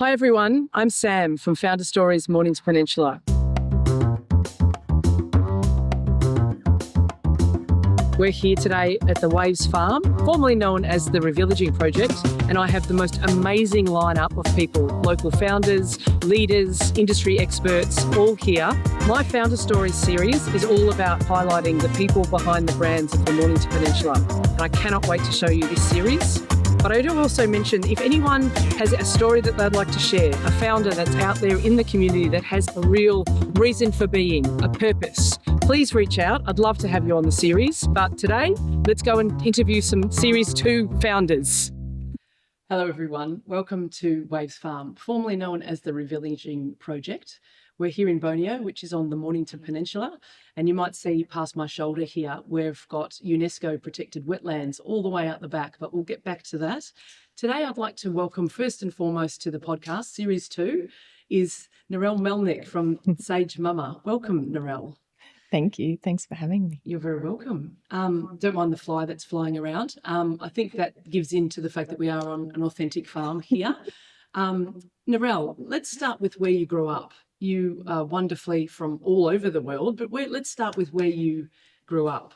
Hi everyone, I'm Sam from Founder Stories, Mornington Peninsula. We're here today at the Waves Farm, formerly known as the Revillaging Project, and I have the most amazing lineup of people, local founders, leaders, industry experts, all here. My Founder Stories series is all about highlighting the people behind the brands of the Mornington Peninsula, and I cannot wait to show you this series. But I do also mention if anyone has a story that they'd like to share, a founder that's out there in the community that has a real reason for being, a purpose, please reach out. I'd love to have you on the series. But today, let's go and interview some Series 2 founders. Hello, everyone. Welcome to Waves Farm, formerly known as the Revillaging Project. We're here in Borneo, which is on the Mornington Peninsula, and you might see past my shoulder here, we've got UNESCO-protected wetlands all the way out the back, but we'll get back to that. Today, I'd like to welcome first and foremost to the podcast, Series 2, is Narelle Melnick from Sage Mama. Welcome, Narelle. Thank you. Thanks for having me. You're very welcome. Don't mind the fly that's flying around. I think that gives in to the fact that we are on an authentic farm here. Narelle, let's start with where you grew up. You are wonderfully from all over the world, but let's start with where you grew up.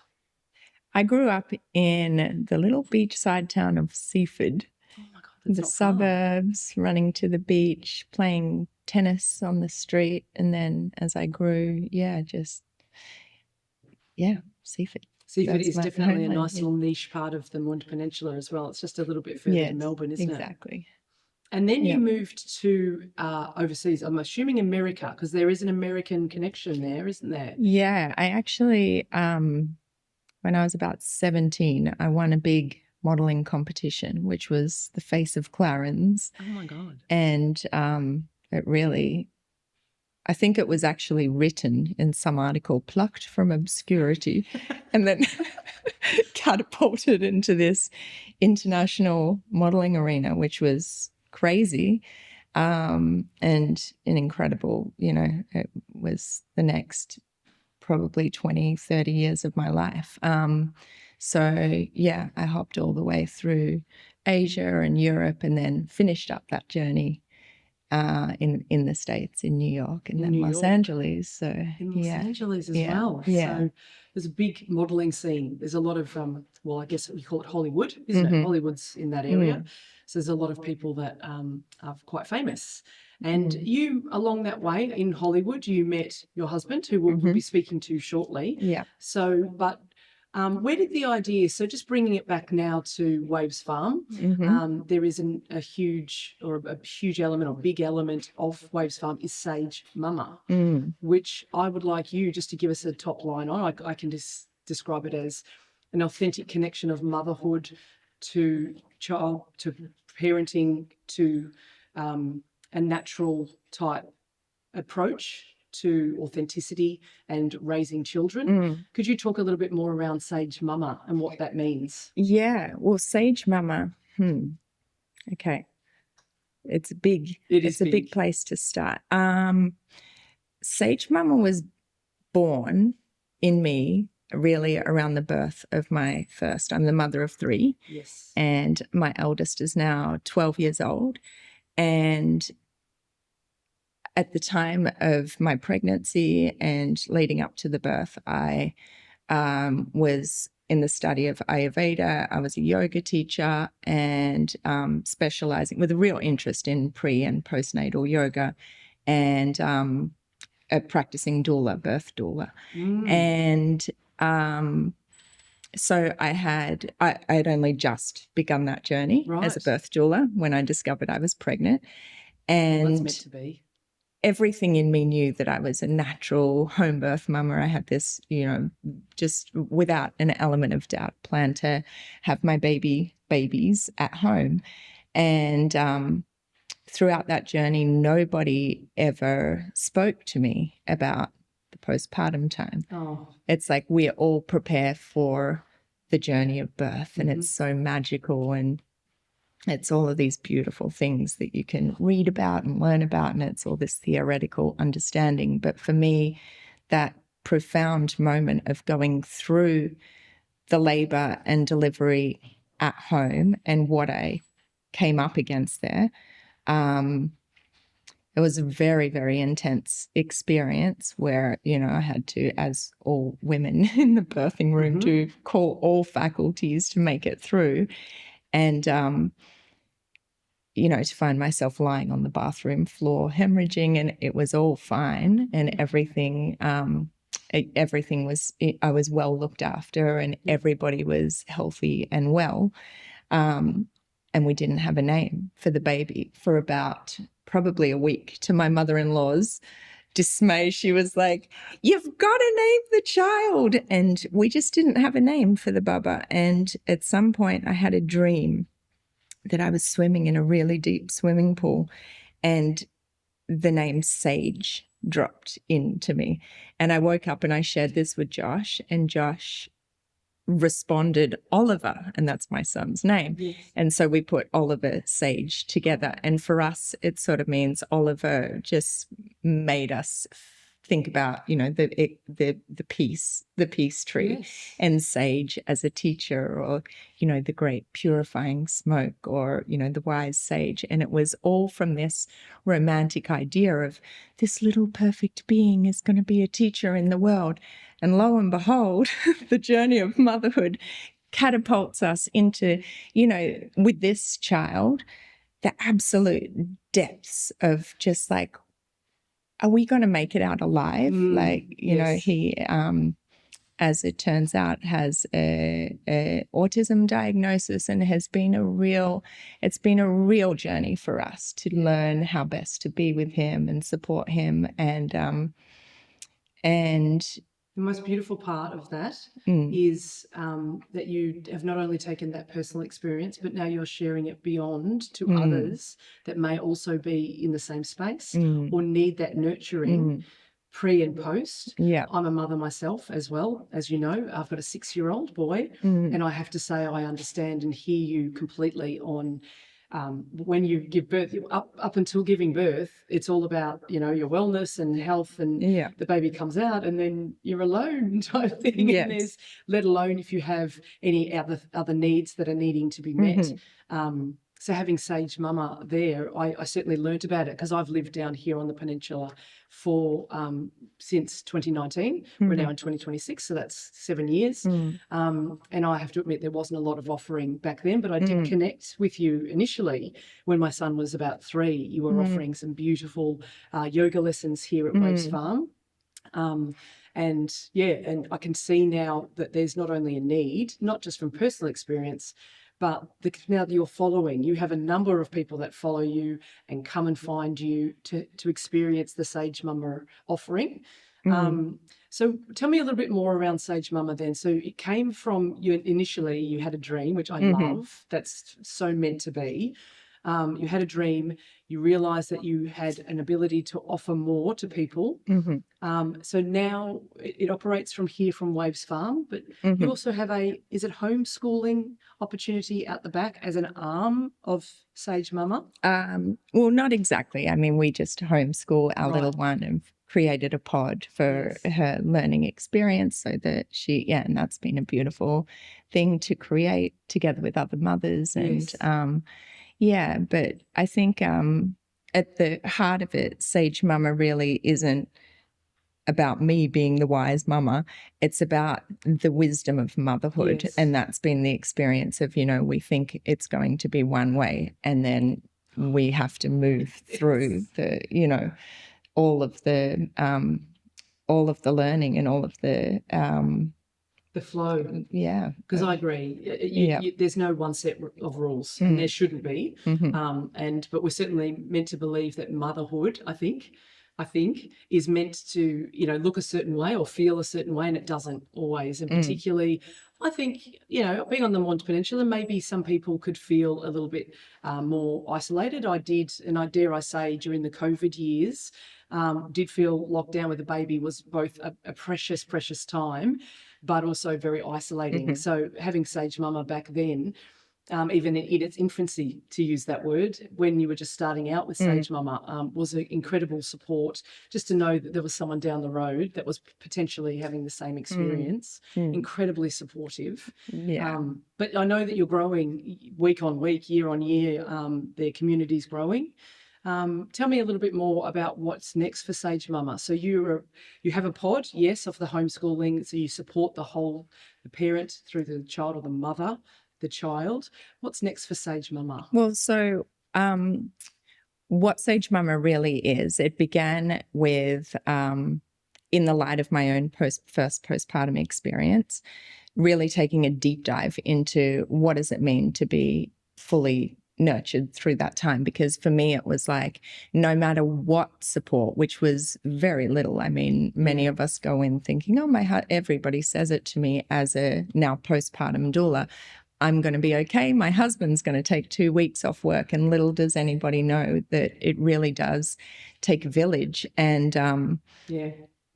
I grew up in the little beachside town of Seaford. Oh my God, that's the not far. suburbs, running to the beach, playing tennis on the street. And then as I grew, Seaford. Seaford That's is my definitely a homeland, nice little niche part of the Mornington Peninsula as well. It's just a little bit further Yes, than Melbourne, isn't it? exactly. And then Yeah. you moved to overseas, I'm assuming America, because there is an American connection there, isn't there? Yeah, I actually, when I was about 17, I won a big modeling competition, which was the Face of Clarence. Oh my God. And it really, I think it was actually written in some article, plucked from obscurity, and then catapulted into this international modeling arena, which was crazy and an incredible, it was the next probably 20, 30 years of my life. I hopped all the way through Asia and Europe and then finished up that journey in the States, in New York, and then Los Angeles. So in Los Angeles as yeah, well. yeah. So there's a big modelling scene. There's a lot of, I guess we call it Hollywood, isn't it? Hollywood's in that area. So there's a lot of people that are quite famous. And you, along that way in Hollywood, you met your husband, who we'll be speaking to shortly. Yeah. So, but where did the idea, so just bringing it back now to Waves Farm, there is a huge element or big element of Waves Farm is Sage Mama, which I would like you just to give us a top line on. I can just describe it as an authentic connection of motherhood to child, to parenting, to a natural type approach to authenticity and raising children. Could you talk a little bit more around Sage Mama and what that means? Yeah, well, Sage Mama, okay. It's a big place to start. Sage Mama was born in me really around the birth of my first. I'm the mother of 3. Yes. And my eldest is now 12 years old. And at the time of my pregnancy and leading up to the birth, I was in the study of Ayurveda. I was a yoga teacher and specializing with a real interest in pre and postnatal yoga and a practicing doula, birth doula. And so I had only just begun that journey as a birth doula when I discovered I was pregnant. And that's meant to be. Everything in me knew that I was a natural home birth mama. I had this, just without an element of doubt, plan to have my babies at home. And throughout that journey, nobody ever spoke to me about the postpartum time. Oh. It's like we all prepare for the journey of birth, and it's so magical, and it's all of these beautiful things that you can read about and learn about, and it's all this theoretical understanding. But for me, that profound moment of going through the labor and delivery at home and what I came up against there it was a very, very intense experience where, you know, I had to, as all women in the birthing room do, call all faculties to make it through. And, you know, to find myself lying on the bathroom floor hemorrhaging, and it was all fine, and everything everything was, I was well looked after, and everybody was healthy and well. And we didn't have a name for the baby for about probably a week. To my mother-in-law's dismay, she was like, "You've got to name the child." And we just didn't have a name for the bubba. And at some point I had a dream that I was swimming in a really deep swimming pool, and the name Sage dropped into me. And I woke up and I shared this with Josh, and Josh responded Oliver, and that's my son's name. Yes. And so we put Oliver Sage together. And for us, it sort of means Oliver just made us think about, you know, the peace tree. Yes. And sage as a teacher, or, you know, the great purifying smoke, or, you know, the wise sage. And it was all from this romantic idea of this little perfect being is going to be a teacher in the world. And lo and behold, the journey of motherhood catapults us into, you know, with this child, the absolute depths of just like, are we going to make it out alive? Like, you know, he, as it turns out, has a autism diagnosis, and has been it's been a real journey for us to learn how best to be with him and support him. And the most beautiful part of that is that you have not only taken that personal experience, but now you're sharing it beyond to others that may also be in the same space or need that nurturing pre and post. Yeah. I'm a mother myself as well. As you know, I've got a 6-year-old boy, and I have to say I understand and hear you completely on when you give birth, up until giving birth, it's all about, you know, your wellness and health, and the baby comes out and then you're alone type thing. Yes. And there's, let alone if you have any other needs that are needing to be met. So having Sage Mama there, I certainly learnt about it because I've lived down here on the peninsula for since 2019. We're now in 2026, so that's 7 years. And I have to admit there wasn't a lot of offering back then, but I did connect with you initially when my son was about 3. You were offering some beautiful yoga lessons here at Waves Farm. And I can see now that there's not only a need, not just from personal experience, but now that you're following, you have a number of people that follow you and come and find you to experience the Sage Mama offering. So tell me a little bit more around Sage Mama then. So it came from you initially, you had a dream, which I love. That's so meant to be. You had a dream, you realised that you had an ability to offer more to people. So now it operates from here from Waves Farm, but you also have is it homeschooling opportunity out the back as an arm of Sage Mama? Well, not exactly. I mean, we just homeschool our little one and created a pod for her learning experience so that and that's been a beautiful thing to create together with other mothers. And but I think at the heart of it, Sage Mama really isn't about me being the wise mama. It's about the wisdom of motherhood. And that's been the experience of, you know, we think it's going to be one way, and then we have to move through the, you know, all of the learning and all of the flow. Yeah. Because I agree. There's no one set of rules, and there shouldn't be. But we're certainly meant to believe that motherhood, I think, is meant to, you know, look a certain way or feel a certain way, and it doesn't always. And particularly, I think, you know, being on the Mornington Peninsula, maybe some people could feel a little bit more isolated. I did, and I dare I say, during the COVID years, did feel locked down with a baby was both a precious, precious time, but also very isolating. So having Sage Mama back then, even in its infancy, to use that word, when you were just starting out with Sage Mama, was an incredible support just to know that there was someone down the road that was potentially having the same experience. Incredibly supportive. But I know that you're growing week on week, year on year. Their community's growing. Tell me a little bit more about what's next for Sage Mama. So you have a pod, yes, of the homeschooling. So you support the parent through the child, or the mother, the child. What's next for Sage Mama? Well, so what Sage Mama really is, it began with, in the light of my own first postpartum experience, really taking a deep dive into what does it mean to be fully nurtured through that time. Because for me, it was like, no matter what support, which was very little. I mean, many of us go in thinking, oh, my heart, everybody says it to me as a now postpartum doula, I'm going to be okay. My husband's going to take 2 weeks off work. And little does anybody know that it really does take a village. And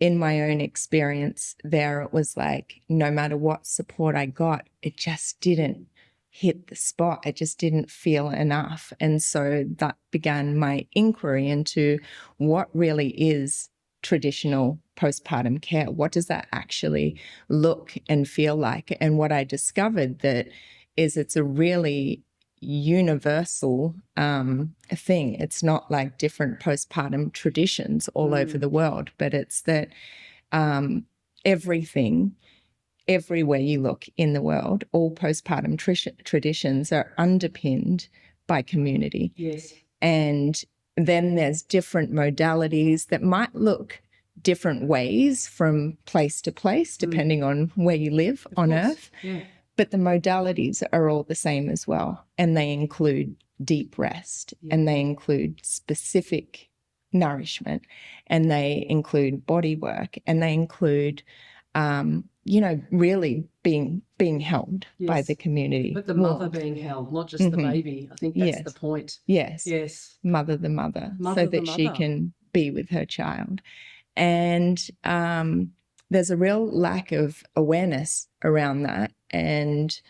in my own experience there, it was like, no matter what support I got, it just didn't hit the spot. It just didn't feel enough. And so that began my inquiry into what really is traditional postpartum care. What does that actually look and feel like? And what I discovered that is it's a really universal thing. It's not like different postpartum traditions all over the world, but it's that everything, everywhere you look in the world, all postpartum traditions are underpinned by community. Yes. And then there's different modalities that might look different ways from place to place, depending on where you live on Earth. Yeah. But the modalities are all the same as well. And they include deep rest, and they include specific nourishment, and they include body work, and they include, really being held by the community. But the mother being held, not just the baby. I think that's the point. Yes. Yes. Mother the mother, so that she can be with her child. And there's a real lack of awareness around that. And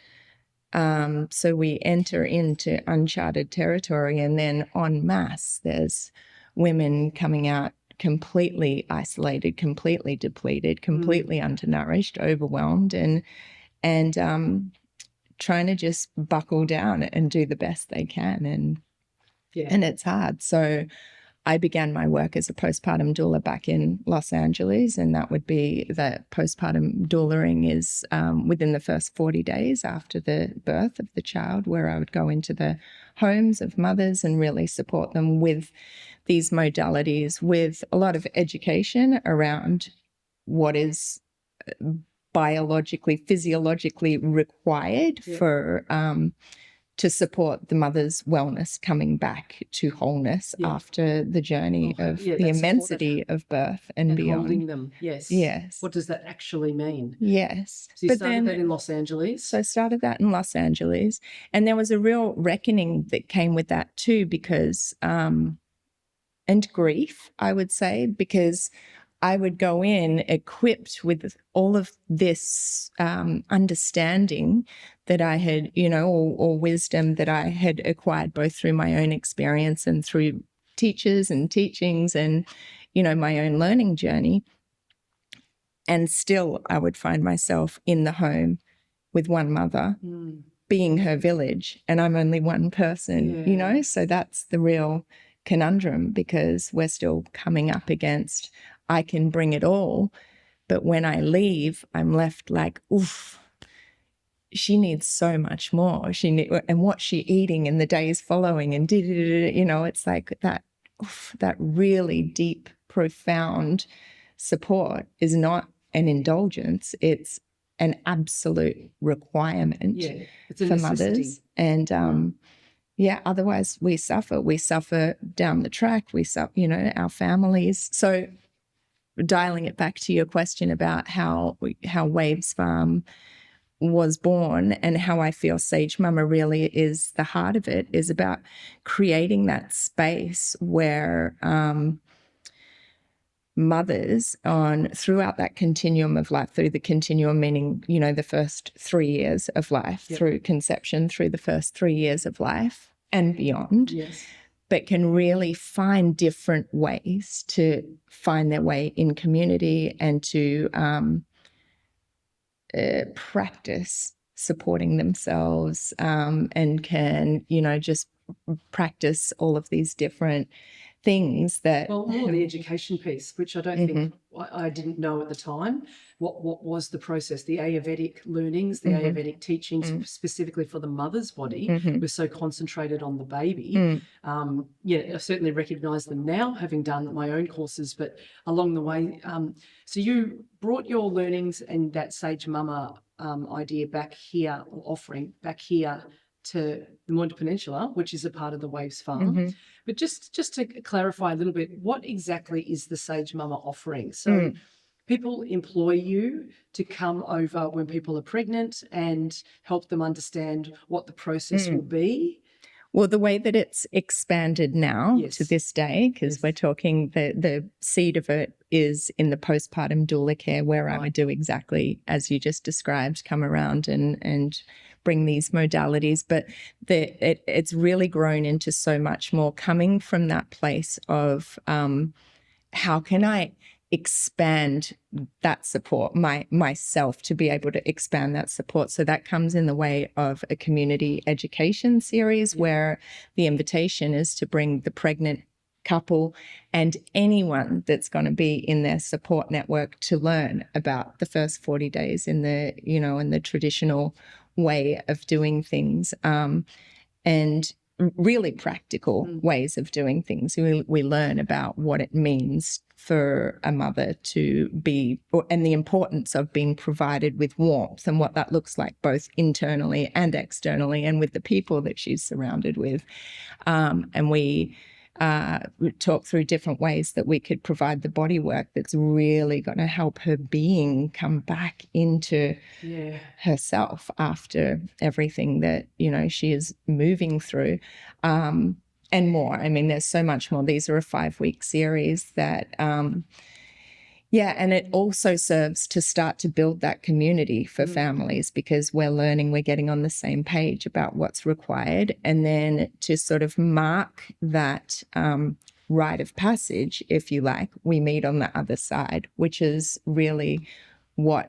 so we enter into uncharted territory, and then en masse, there's women coming out completely isolated, completely depleted, completely undernourished, overwhelmed, and trying to just buckle down and do the best they can. And it's hard. So I began my work as a postpartum doula back in Los Angeles, and that would be that postpartum doulaing is within the first 40 days after the birth of the child, where I would go into the homes of mothers and really support them with these modalities, with a lot of education around what is biologically, physiologically required for to support the mother's wellness coming back to wholeness after the journey of the immensity of birth and beyond. Holding them, yes. Yes. What does that actually mean? Yes. So you started that in Los Angeles? So I started that in Los Angeles. And there was a real reckoning that came with that too, because, and grief, I would say, because I would go in equipped with all of this understanding that I had, or wisdom that I had acquired both through my own experience and through teachers and teachings and, my own learning journey. And still I would find myself in the home with one mother being her village, and I'm only one person, so that's the real conundrum, because we're still coming up against, I can bring it all, but when I leave, I'm left like, oof, she needs so much more. And what's she eating in the days following? And it's like that really deep, profound support is not an indulgence. It's an absolute requirement for mothers. And otherwise we suffer. We suffer down the track. We suffer, our families. So dialing it back to your question about how Waves Farm was born and how I feel Sage Mama really is the heart of it, is about creating that space where mothers throughout that continuum of life, through the continuum meaning, the first 3 years of life, through conception, through the first 3 years of life and beyond, but can really find different ways to find their way in community and to practice supporting themselves and can, just practice all of these different things that. Well, more the education piece, which I don't think I didn't know at the time. What was the process? The Ayurvedic learnings, the Ayurvedic teachings specifically for the mother's body was so concentrated on the baby. I certainly recognise them now, having done my own courses, but along the way. So you brought your learnings and that Sage Mama idea back here, or offering back here to the Mornington Peninsula, which is a part of the Waves Farm. But just to clarify a little bit, what exactly is the Sage Mama offering? So people employ you to come over when people are pregnant and help them understand what the process will be. Well, the way that it's expanded now to this day, because we're talking the seed of it is in the postpartum doula care, where I would do exactly as you just described, come around and bring these modalities. But it's really grown into so much more, coming from that place of how can I expand that support, myself, to be able to expand that support. So that comes in the way of a community education series where the invitation is to bring the pregnant couple and anyone that's going to be in their support network to learn about the first 40 days in the traditional way of doing things, and really practical ways of doing things. We learn about what it means for a mother to be, and the importance of being provided with warmth and what that looks like both internally and externally and with the people that she's surrounded with. And we talk through different ways that we could provide the body work that's really going to help her being come back into herself after everything that, she is moving through. And more. I mean, there's so much more. These are a 5-week series that, and it also serves to start to build that community for families, because we're learning, we're getting on the same page about what's required. And then to sort of mark that rite of passage, if you like, we meet on the other side, which is really what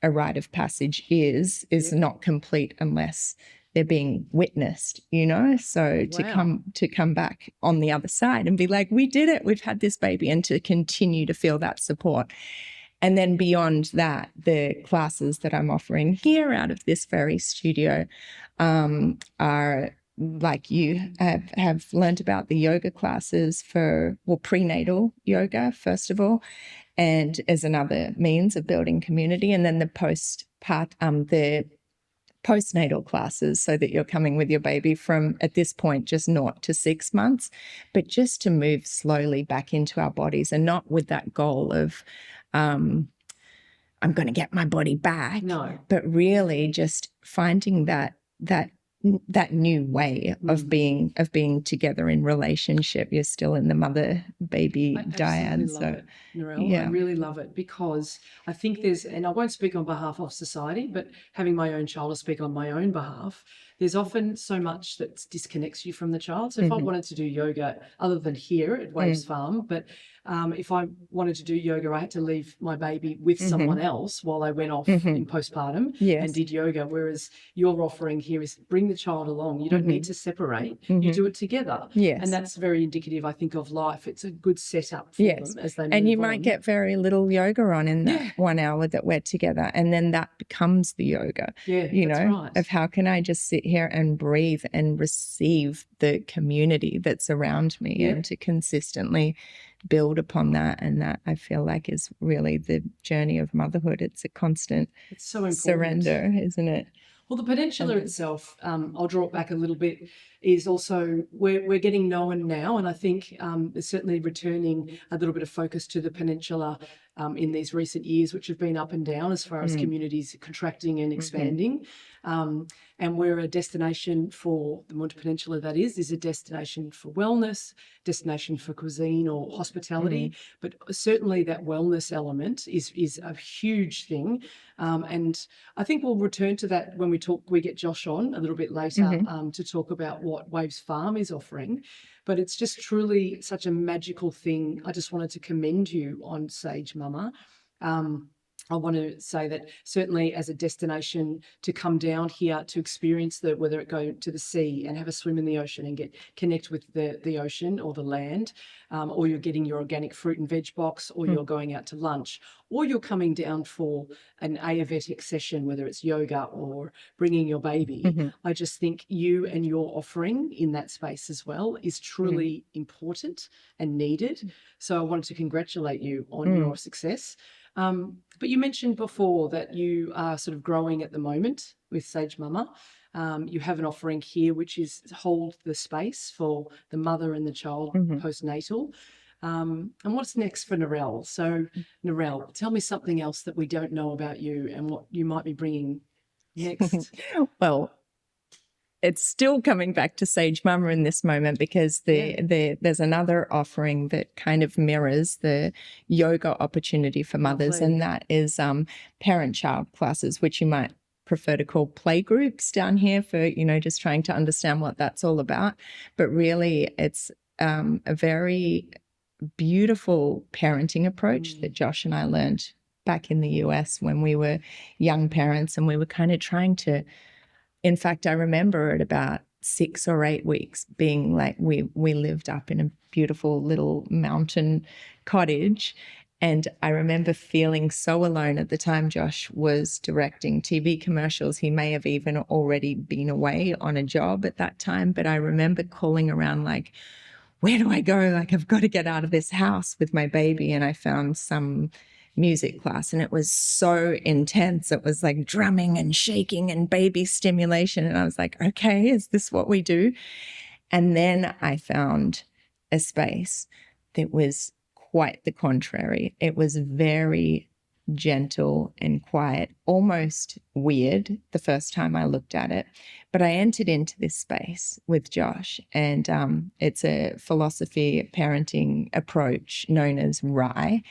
a rite of passage is not complete unless they're being witnessed, so to come back on the other side and be like, we did it, we've had this baby, and to continue to feel that support. And then beyond that, the classes that I'm offering here out of this very studio are, like you have learned about, the yoga classes for, prenatal yoga, first of all, and as another means of building community. And then the postnatal classes, so that you're coming with your baby from, at this point, just 0 to 6 months, but just to move slowly back into our bodies, and not with that goal of, I'm going to get my body back. No. But really just finding that new way of being together in relationship. You're still in the mother-baby dyad. Love it, Narelle. I really love it, because I think and I won't speak on behalf of society, but having my own child, to speak on my own behalf, there's often so much that disconnects you from the child. So if I wanted to do yoga, other than here at Waves Farm, but if I wanted to do yoga, I had to leave my baby with someone else while I went off in postpartum and did yoga. Whereas your offering here is bring the child along. You don't need to separate. You do it together. Yes. And that's very indicative, I think, of life. It's a good setup for them as they move on. And you might get very little yoga on in that 1 hour that we're together. And then that becomes the yoga, of how can I just sit here and breathe and receive the community that's around me, and to consistently build upon that. And that, I feel like, is really the journey of motherhood. It's a constant surrender, isn't it? Well, the peninsula itself, I'll draw it back a little bit, is also, we're getting known now, and I think there's certainly returning a little bit of focus to the peninsula in these recent years, which have been up and down as far as communities contracting and expanding. And we're a destination for the Mornington Peninsula, that is a destination for wellness, destination for cuisine or hospitality, but certainly that wellness element is a huge thing. And I think we'll return to that when we get Josh on a little bit later to talk about what Waves Farm is offering. But it's just truly such a magical thing. I just wanted to commend you on Sage Mama. I want to say that certainly as a destination to come down here to experience whether it go to the sea and have a swim in the ocean and connect with the ocean or the land, or you're getting your organic fruit and veg box, or you're going out to lunch, or you're coming down for an Ayurvedic session, whether it's yoga or bringing your baby. I just think you and your offering in that space as well is truly important and needed. So I wanted to congratulate you on your success. But you mentioned before that you are sort of growing at the moment with Sage Mama. You have an offering here which is hold the space for the mother and the child postnatal. And what's next for Narelle? So Narelle, tell me something else that we don't know about you and what you might be bringing next. Well, it's still coming back to Sage Mama in this moment, because there's another offering that kind of mirrors the yoga opportunity for mothers, and that is parent-child classes, which you might prefer to call play groups down here for, just trying to understand what that's all about. But really, it's a very beautiful parenting approach that Josh and I learned back in the US when we were young parents, and we were kind of trying to. In fact, I remember at about 6 or 8 weeks being like, we lived up in a beautiful little mountain cottage. And I remember feeling so alone at the time. Josh was directing TV commercials. He may have even already been away on a job at that time. But I remember calling around like, where do I go? Like, I've got to get out of this house with my baby. And I found some music class, and it was so intense. It was like drumming and shaking and baby stimulation. And I was like, okay, is this what we do? And then I found a space that was quite the contrary. It was very gentle and quiet, almost weird the first time I looked at it. But I entered into this space with Josh, and it's a philosophy parenting approach known as RIE.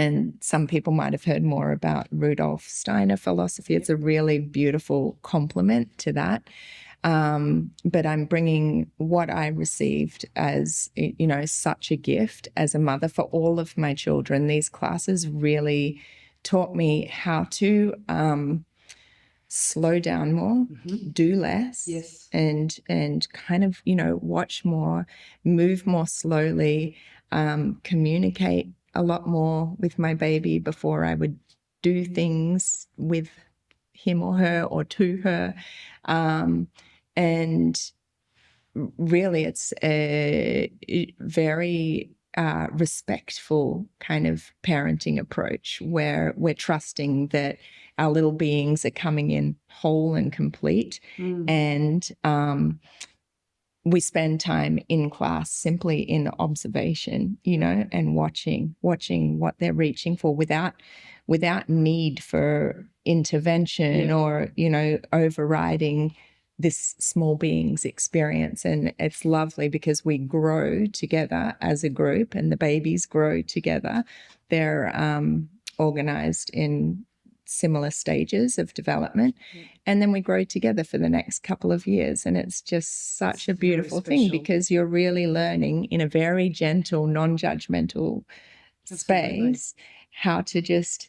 And some people might have heard more about Rudolf Steiner philosophy. It's a really beautiful complement to that. But I'm bringing what I received as, such a gift as a mother for all of my children. These classes really taught me how to slow down more, do less, and kind of, watch more, move more slowly, communicate a lot more with my baby before I would do things with him or her or to her. And really, it's a very respectful kind of parenting approach where we're trusting that our little beings are coming in whole and complete. And we spend time in class simply in observation, and watching what they're reaching for without need for intervention or, overriding this small being's experience. And it's lovely because we grow together as a group, and the babies grow together. They're organized in similar stages of development, and then we grow together for the next couple of years. And it's just such a beautiful thing, because you're really learning in a very gentle, non-judgmental space how to just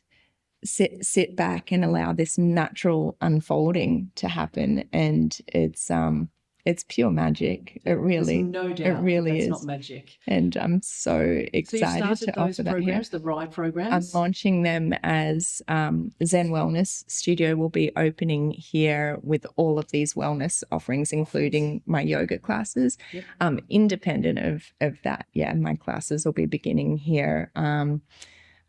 sit back and allow this natural unfolding to happen. And it's pure magic. It really, There's no doubt it really that's is not magic. And I'm so excited so to offer those that here. programs, the RIE programs. I'm launching them as Zen Wellness Studio will be opening here with all of these wellness offerings, including my yoga classes. Independent of that, my classes will be beginning here.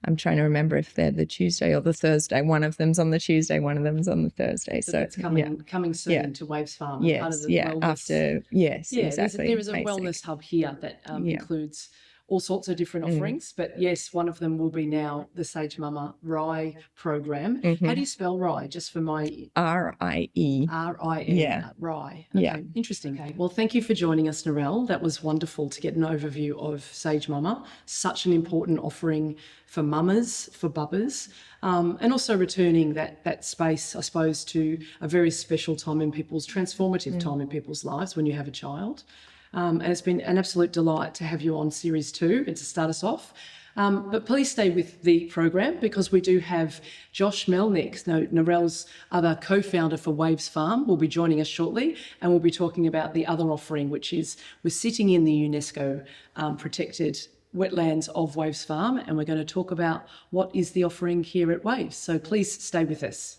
I'm trying to remember if they're the Tuesday or the Thursday. One of them's on the Tuesday, one of them's on the Thursday. So it's coming soon to Waves Farm. Yes, part of the wellness. Exactly. There is a wellness hub here that includes all sorts of different offerings. But yes, one of them will be now the Sage Mama RIE program. How do you spell RIE? Just for my... R-I-E. R-I-E. RIE. Okay, interesting. Okay. Well, thank you for joining us, Narelle. That was wonderful to get an overview of Sage Mama. Such an important offering for mamas, for bubbers, and also returning that space, I suppose, to a very special time in people's, transformative time in people's lives when you have a child. And it's been an absolute delight to have you on Series 2 and to start us off. But please stay with the program because we do have Josh Melnick, Narelle's other co-founder for Waves Farm, will be joining us shortly, and we'll be talking about the other offering, which is we're sitting in the UNESCO-protected wetlands of Waves Farm, and we're going to talk about what is the offering here at Waves. So please stay with us.